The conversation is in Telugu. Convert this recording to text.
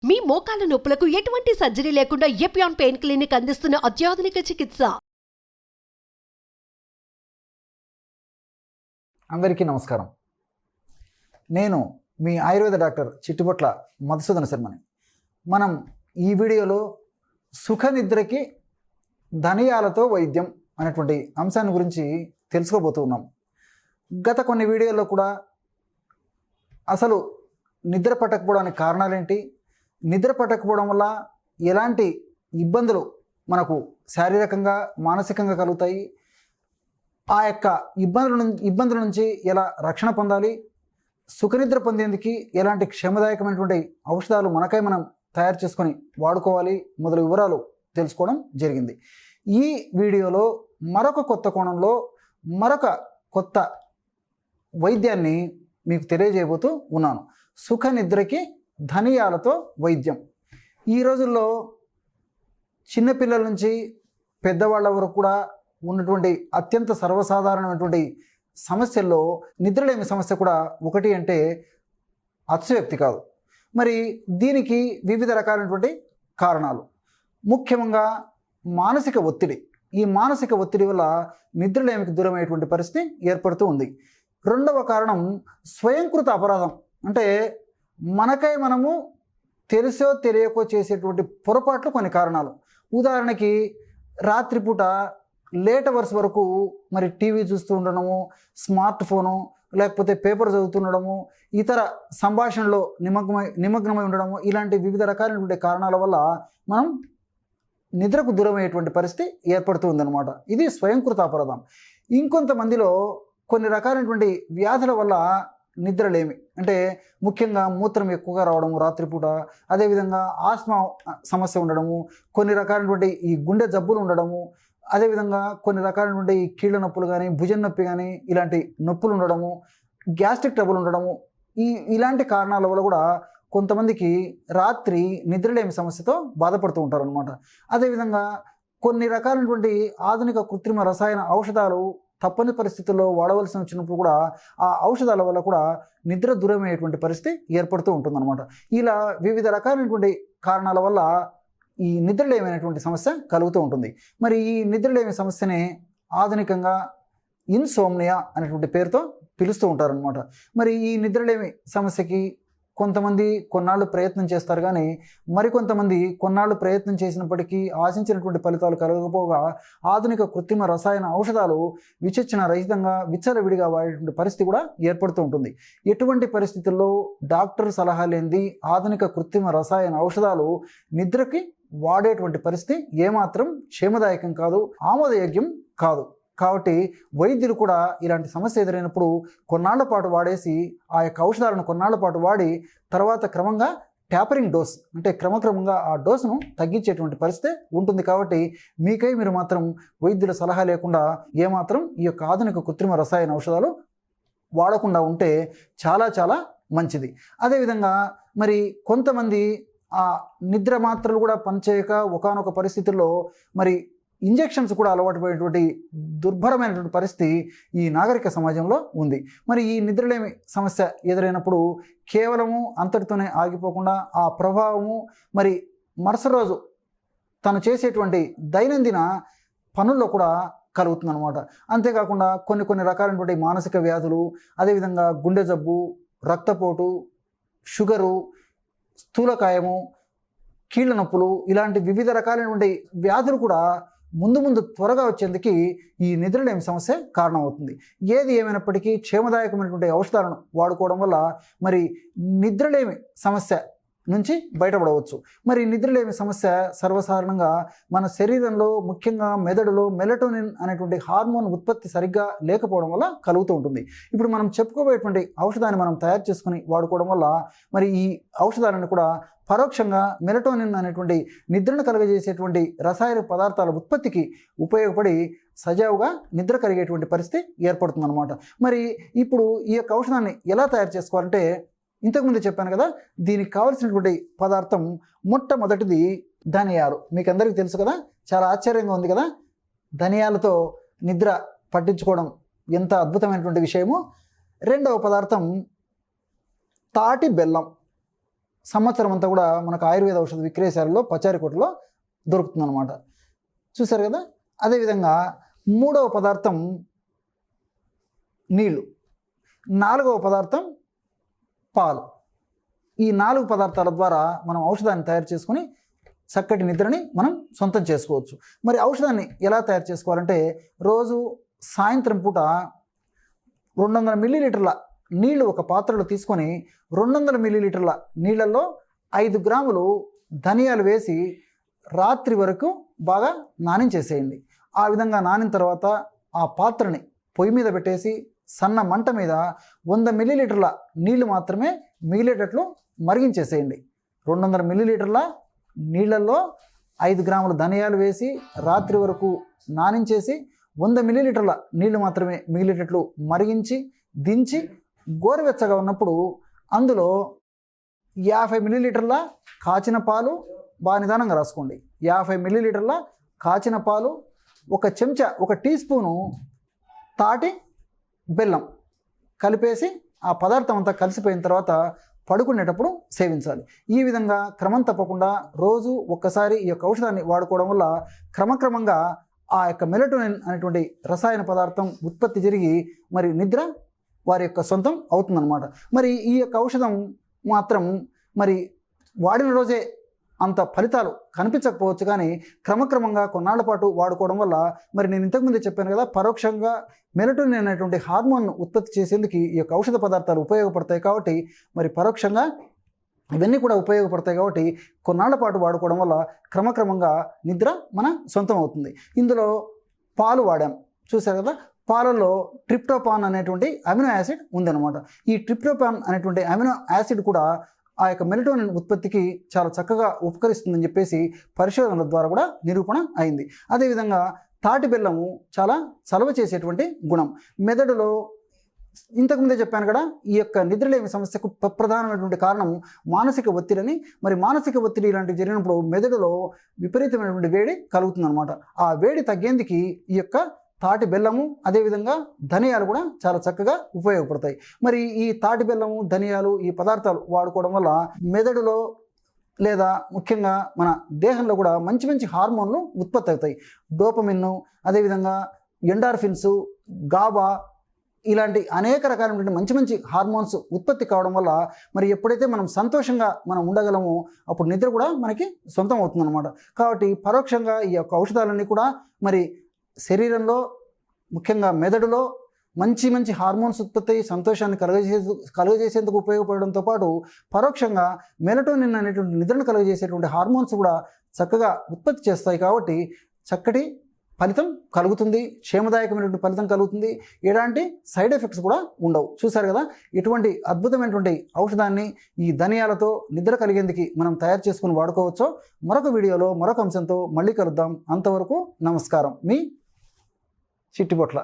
మీ మోకాల నొప్పులకు ఎటువంటి సర్జరీ లేకుండా ఎపియాన్ పెయిన్ క్లినిక్ అందిస్తున్న అత్యాధునిక చికిత్స. అందరికీ నమస్కారం. నేను మీ ఆయుర్వేద డాక్టర్ చిట్టిబొట్ల మధుసూదన శర్మని. మనం ఈ వీడియోలో సుఖనిద్రకి ధనియాలతో వైద్యం అనేటువంటి అంశాన్ని గురించి తెలుసుకోబోతూ ఉన్నాం. గత కొన్ని వీడియోల్లో కూడా అసలు నిద్ర పట్టకపోవడానికి కారణాలేంటి, నిద్ర పట్టకపోవడం వల్ల ఎలాంటి ఇబ్బందులు మనకు శారీరకంగా మానసికంగా కలుగుతాయి, ఆ యొక్క ఇబ్బందుల నుంచి ఎలా రక్షణ పొందాలి, సుఖనిద్ర పొందేందుకు ఎలాంటి క్షేమదాయకమైనటువంటి ఔషధాలు మనకై మనం తయారు చేసుకొని వాడుకోవాలి మొదలు వివరాలు తెలుసుకోవడం జరిగింది. ఈ వీడియోలో మరొక కొత్త కోణంలో మరొక కొత్త వైద్యాన్ని మీకు తెలియజేయబోతూ ఉన్నాను. సుఖనిద్రకి ధనియాలతో వైద్యం. ఈ రోజుల్లో చిన్నపిల్లల నుంచి పెద్దవాళ్ళ వరకు కూడా ఉన్నటువంటి అత్యంత సర్వసాధారణమైనటువంటి సమస్యల్లో నిద్రలేమి సమస్య కూడా ఒకటి అంటే అతిశయోక్తి కాదు. మరి దీనికి వివిధ రకాలైనటువంటి కారణాలు, ముఖ్యంగా మానసిక ఒత్తిడి. ఈ మానసిక ఒత్తిడి వల్ల నిద్రలేమికి దూరమయ్యేటువంటి పరిస్థితి ఏర్పడుతూ ఉంది. రెండవ కారణం స్వయంకృత అపరాధం. అంటే మనకై మనము తెలిసో తెలియకో చేసేటువంటి పొరపాట్లు కొన్ని కారణాలు. ఉదాహరణకి రాత్రిపూట లేట్ అవర్స్ వరకు మరి టీవీ చూస్తూ ఉండడము, స్మార్ట్ ఫోను లేకపోతే పేపర్ చదువుతుండడము, ఇతర సంభాషణలో నిమగ్నమై ఉండడము, ఇలాంటి వివిధ రకాలైనటువంటి కారణాల వల్ల మనం నిద్రకు దూరమయ్యేటువంటి పరిస్థితి ఏర్పడుతూ ఉందన్నమాట. ఇది స్వయంకృత అపరాధం. ఇంకొంతమందిలో కొన్ని రకాలైనటువంటి వ్యాధుల వల్ల నిద్రలేమి, అంటే ముఖ్యంగా మూత్రం ఎక్కువగా రావడము రాత్రిపూట, అదేవిధంగా ఆస్మా సమస్య ఉండడము, కొన్ని రకాలైనటువంటి ఈ గుండె జబ్బులు ఉండడము, అదేవిధంగా కొన్ని రకాలైనటువంటి కీళ్ళ నొప్పులు కానీ భుజం నొప్పి కానీ ఇలాంటి నొప్పులు ఉండడము, గ్యాస్ట్రిక్ ట్రబుల్ ఉండడము, ఇలాంటి కారణాల వల్ల కూడా కొంతమందికి రాత్రి నిద్రలేమి సమస్యతో బాధపడుతూ ఉంటారు అనమాట. అదేవిధంగా కొన్ని రకాలైనటువంటి ఆధునిక కృత్రిమ రసాయన ఔషధాలు తప్పని పరిస్థితుల్లో వాడవలసి వచ్చినప్పుడు కూడా ఆ ఔషధాల వల్ల కూడా నిద్ర దూరమయ్యేటువంటి పరిస్థితి ఏర్పడుతూ ఉంటుందన్నమాట. ఇలా వివిధ రకాలైనటువంటి కారణాల వల్ల ఈ నిద్రలేమైనటువంటి సమస్య కలుగుతూ ఉంటుంది. మరి ఈ నిద్రలేమి సమస్యనే ఆధునికంగా ఇన్సోమ్నియా అనేటువంటి పేరుతో పిలుస్తూ ఉంటారనమాట. మరి ఈ నిద్రలేమి సమస్యకి కొంతమంది కొన్నాళ్ళు ప్రయత్నం చేస్తారు, కానీ మరికొంతమంది కొన్నాళ్ళు ప్రయత్నం చేసినప్పటికీ ఆశించినటువంటి ఫలితాలు కలగకపోగా ఆధునిక కృత్రిమ రసాయన ఔషధాలు విచక్షణ రహితంగా విచ్చలవిడిగా వాడేటువంటి పరిస్థితి కూడా ఏర్పడుతూ ఉంటుంది. ఎటువంటి పరిస్థితుల్లో డాక్టర్ సలహా లేనిది ఆధునిక కృత్రిమ రసాయన ఔషధాలు నిద్రకి వాడేటువంటి పరిస్థితి ఏమాత్రం క్షేమదాయకం కాదు, ఆమోదయోగ్యం కాదు. కాబట్టి వైద్యులు కూడా ఇలాంటి సమస్య ఎదురైనప్పుడు కొన్నాళ్ల పాటు వాడేసి ఆ యొక్క ఔషధాలను కొన్నాళ్ల పాటు వాడి తర్వాత క్రమంగా ట్యాపరింగ్ డోస్, అంటే క్రమక్రమంగా ఆ డోసును తగ్గించేటువంటి పరిస్థితి ఉంటుంది. కాబట్టి మీకై మీరు మాత్రం వైద్యుల సలహా లేకుండా ఏమాత్రం ఈ యొక్క ఆధునిక కృత్రిమ రసాయన ఔషధాలు వాడకుండా ఉంటే చాలా చాలా మంచిది. అదేవిధంగా మరి కొంతమంది ఆ నిద్ర మాత్రలు కూడా పనిచేయక ఒకానొక పరిస్థితుల్లో మరి ఇంజెక్షన్స్ కూడా అలవాటు పడేటువంటి దుర్భరమైనటువంటి పరిస్థితి ఈ నాగరిక సమాజంలో ఉంది. మరి ఈ నిద్రలేమి సమస్య ఎదురైనప్పుడు కేవలము అంతటితోనే ఆగిపోకుండా ఆ ప్రభావము మరి మరుసటి రోజు తను చేసేటువంటి దైనందిన పనుల్లో కూడా కలుగుతుందన్నమాట. అంతేకాకుండా కొన్ని రకాలైనటువంటి మానసిక వ్యాధులు, అదేవిధంగా గుండె జబ్బు, రక్తపోటు, షుగరు, స్థూలకాయము, కీళ్ళ నొప్పులు, ఇలాంటి వివిధ రకాలైనటువంటి వ్యాధులు కూడా ముందు త్వరగా వచ్చేందుకు ఈ నిద్రలేమి సమస్య కారణమవుతుంది. ఏది ఏమైనప్పటికీ క్షేమదాయకమైనటువంటి ఔషధాలను వాడుకోవడం వల్ల మరి నిద్రలేమి సమస్య నుంచి బయటపడవచ్చు. మరి నిద్రలేమి సమస్య సర్వసాధారణంగా మన శరీరంలో ముఖ్యంగా మెదడులో మెలటోనిన్ అనేటువంటి హార్మోన్ ఉత్పత్తి సరిగ్గా లేకపోవడం వల్ల కలుగుతూ ఉంటుంది. ఇప్పుడు మనం చెప్పుకోబోయేటువంటి ఔషధాన్ని మనం తయారు చేసుకుని వాడుకోవడం వల్ల మరి ఈ ఔషధాలను కూడా పరోక్షంగా మెలటోనిన్ అనేటువంటి నిద్రను కలుగజేసేటువంటి రసాయన పదార్థాల ఉత్పత్తికి ఉపయోగపడి సజావుగా నిద్ర కలిగేటువంటి పరిస్థితి ఏర్పడుతుందన్నమాట. మరి ఇప్పుడు ఈ యొక్క ఔషధాన్ని ఎలా తయారు చేసుకోవాలంటే ఇంతకుముందు చెప్పాను కదా, దీనికి కావాల్సినటువంటి పదార్థం మొట్టమొదటిది ధనియాలు. మీకు అందరికీ తెలుసు కదా, చాలా ఆశ్చర్యంగా ఉంది కదా, ధనియాలతో నిద్ర పట్టించుకోవడం ఎంత అద్భుతమైనటువంటి విషయమో. రెండవ పదార్థం తాటి బెల్లం. సంవత్సరం అంతా కూడా మనకు ఆయుర్వేద ఔషధ విక్రయశాలలో పచారీ కొట్టులో దొరుకుతుందన్నమాట. చూసారు కదా. అదేవిధంగా మూడవ పదార్థం నీళ్ళు, నాలుగవ పదార్థం పాలు. ఈ 4 పదార్థాల ద్వారా మనం ఔషధాన్ని తయారు చేసుకుని చక్కటి నిద్రని మనం సొంతం చేసుకోవచ్చు. మరి ఔషధాన్ని ఎలా తయారు చేసుకోవాలంటే రోజు సాయంత్రం పూట 200 మిల్లీలీటర్ల నీళ్లు ఒక పాత్రలో తీసుకొని 200 మిల్లీలీటర్ల నీళ్ళల్లో 5 గ్రాములు ధనియాలు వేసి రాత్రి వరకు బాగా నానించేసేయండి. ఆ విధంగా నానిన తర్వాత ఆ పాత్రని పొయ్యి మీద పెట్టేసి సన్న మంట మీద 100 మిల్లీలీటర్ల నీళ్లు మాత్రమే మిగిలేటట్లు మరిగించేసేయండి. 200 మిల్లీలీటర్ల నీళ్ళల్లో 5 గ్రాముల ధనియాలు వేసి రాత్రి వరకు నానించేసి 100 మిల్లీలీటర్ల నీళ్లు మాత్రమే మిగిలేటట్లు మరిగించి దించి గోరువెచ్చగా ఉన్నప్పుడు అందులో 50 మిల్లీలీటర్ల కాచిన పాలు, బాగా నిదానంగా రాసుకోండి, 50 మిల్లీలీటర్ల కాచిన పాలు, 1 చెంచా 1 టీ స్పూను తాటి బెల్లం కలిపేసి ఆ పదార్థం అంతా కలిసిపోయిన తర్వాత పడుకునేటప్పుడు సేవించాలి. ఈ విధంగా క్రమం తప్పకుండా రోజు ఒక్కసారి ఈ యొక్క ఔషధాన్ని వాడుకోవడం వల్ల క్రమక్రమంగా ఆ యొక్క మెలటోనిన్ అనేటువంటి రసాయన పదార్థం ఉత్పత్తి జరిగి మరి నిద్ర వారి యొక్క సొంతం అవుతుందన్నమాట. మరి ఈ యొక్క ఔషధం మాత్రం మరి వాడిన రోజే అంత ఫలితాలు కనిపించకపోవచ్చు, కానీ క్రమక్రమంగా కొన్నాళ్ల పాటు వాడుకోవడం వల్ల మరి నేను ఇంతకుముందే చెప్పాను కదా, పరోక్షంగా మెలటోనిన్ అనేటువంటి హార్మోన్ను ఉత్పత్తి చేసేందుకు ఈ యొక్క ఔషధ పదార్థాలు ఉపయోగపడతాయి. కాబట్టి మరి పరోక్షంగా ఇవన్నీ కూడా ఉపయోగపడతాయి. కాబట్టి కొన్నాళ్ల పాటు వాడుకోవడం వల్ల క్రమక్రమంగా నిద్ర మన సొంతం అవుతుంది. ఇందులో పాలు వాడాం, చూసారు కదా. పాలలో ట్రిప్టోపాన్ అనేటువంటి అమినో యాసిడ్ ఉందన్నమాట. ఈ ట్రిప్టోపాన్ అనేటువంటి అమినో యాసిడ్ కూడా ఆ యొక్క మెలటోనిన్ ఉత్పత్తికి చాలా చక్కగా ఉపకరిస్తుందని చెప్పేసి పరిశోధనల ద్వారా కూడా నిరూపణ అయింది. అదేవిధంగా తాటి బెల్లము చాలా చలవ చేసేటువంటి గుణం. మెదడులో ఇంతకుముందే చెప్పాను కదా, ఈ యొక్క నిద్రలేమి సమస్యకు ప్రధానమైనటువంటి కారణం మానసిక ఒత్తిడిని. మరి మానసిక ఒత్తిడి ఇలాంటివి జరిగినప్పుడు మెదడులో విపరీతమైనటువంటి వేడి కలుగుతుందన్నమాట. ఆ వేడి తగ్గేందుకు ఈ యొక్క తాటి బెల్లము అదేవిధంగా ధనియాలు కూడా చాలా చక్కగా ఉపయోగపడతాయి. మరి ఈ తాటి బెల్లము ధనియాలు ఈ పదార్థాలు వాడుకోవడం వల్ల మెదడులో లేదా ముఖ్యంగా మన దేహంలో కూడా మంచి మంచి హార్మోన్లు ఉత్పత్తి అవుతాయి. డోపమిన్, అదేవిధంగా ఎండార్ఫిన్స్, గాబా ఇలాంటి అనేక రకాలైనటువంటి మంచి మంచి హార్మోన్స్ ఉత్పత్తి కావడం వల్ల మరి ఎప్పుడైతే మనం సంతోషంగా మనం ఉండగలమో అప్పుడు నిద్ర కూడా మనకి సొంతం అవుతుందన్నమాట. కాబట్టి పరోక్షంగా ఈ యొక్క ఔషధాలన్నీ కూడా మరి శరీరంలో ముఖ్యంగా మెదడులో మంచి మంచి హార్మోన్స్ ఉత్పత్తి సంతోషాన్ని కలుగజేసేందుకు ఉపయోగపడడంతో పాటు పరోక్షంగా మెలటోనిన్ అనేటువంటి నిద్రను కలుగజేసేటువంటి హార్మోన్స్ కూడా చక్కగా ఉత్పత్తి చేస్తాయి. కాబట్టి చక్కటి ఫలితం కలుగుతుంది, క్షేమదాయకమైనటువంటి ఫలితం కలుగుతుంది, ఎలాంటి సైడ్ ఎఫెక్ట్స్ కూడా ఉండవు. చూసారు కదా, ఇటువంటి అద్భుతమైనటువంటి ఔషధాన్ని ఈ ధనియాలతో నిద్ర కలిగేందుకు మనం తయారు చేసుకుని వాడుకోవచ్చో మరొక వీడియోలో మరొక అంశంతో మళ్ళీ కలుద్దాం. అంతవరకు నమస్కారం. మీ చిట్టిబొట్ల.